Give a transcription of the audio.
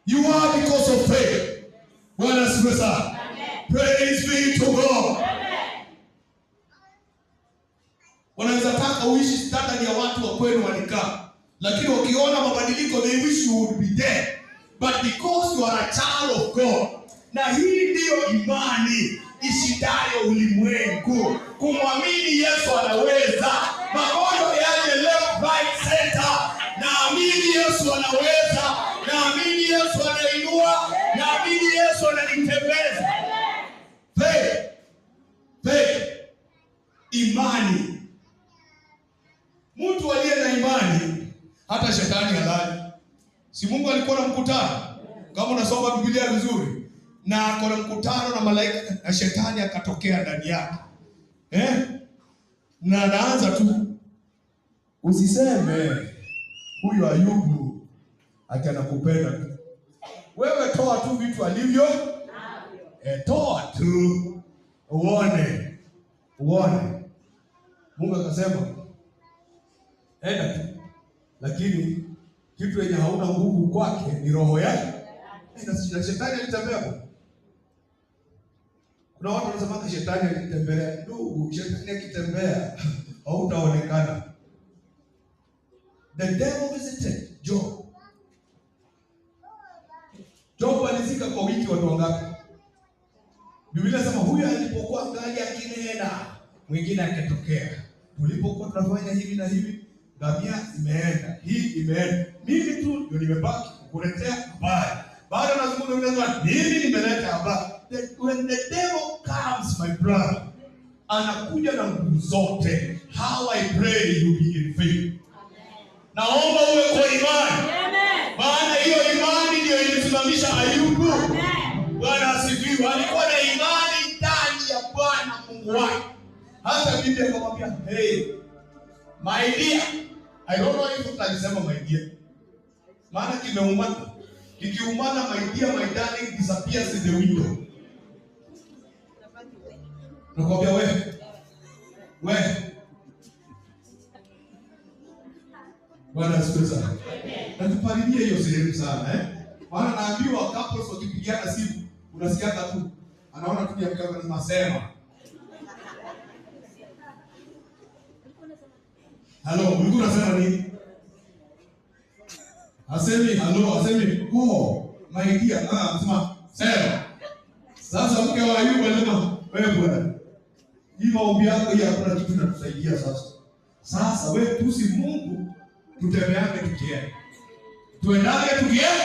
You are because of faith. Bwana asifiwe sana. Praise be to God. Wanaweza taka uishi standard ya watu wa kwenu walikaa, lakini wakiona mabadiliko they wish you would be dead. But because you are a child of God, na hii ndiyo imani ishindayo ulimwengu, kumwamini Yesu anaweza. Magonjwa yaje left, right, center, naamini Yesu anaweza, naamini Yesu anainua, naamini Yesu ananitembeza. Faith, imani. Mtu aliye na imani hata shetani halali. Si Mungu alikuwa na mkutano? Kama unasoma Biblia vizuri, na kuna mkutano na malaika na shetani akatokea ndani yake. Na anaanza tu, usiseme huyu Ayubu ati anakupenda tu. Wewe toa tu vitu alivyo. Toa tu. Uone. Mungu akasema enda tu. Lakini kitu yenye hauna nguvu kwake ni roho yake. Na shetani alitembea hapo. Kuna watu wanasema shetani alitembea. Ndugu, shetani akitembea hautaonekana. The devil visited Job. Job alizika kwa wiki watu wangapi? Biblia inasema huyu alipokuwa ngali akinena, mwingine akatokea. Tulipokuwa tunafanya hivi na hivi, ngamia imeenda, hii imeenda. Mimi tu ndio nimebaki kukuletea habari. Baada ya kuzungumza mimi nimeleta habari. When the devil comes, my brother, anakuja na nguvu zote. How I pray you be in faith. Naomba uwe kwa imani. Amen. Maana hiyo imani ndio ilisimamisha Ayubu. Amen. Bwana asifiwe. Alikuwa na imani ndani ya Bwana Mungu wake. Hata Biblia akamwambia, hey, my dear. I don't know if utanisema my dear. Maana kimeumana. Kikiumana my dear, my darling disappears in the window. Nakwambia wewe. Bwana asifiwe sana. Na tupalilie hiyo sehemu sana Maana naambiwa couples wakipigiana simu unasikia tu anaona tu ya mkaka ni masema. Hello, ulikuwa unasema nini? Asemi my dear, anasema sema. Sasa mke wa Ayubu anasema wewe bwana. Hii maombi yako hii hakuna kitu kinatusaidia sasa. Sasa wewe tusi Mungu tutembeane tukienda. Tuendane tukienda.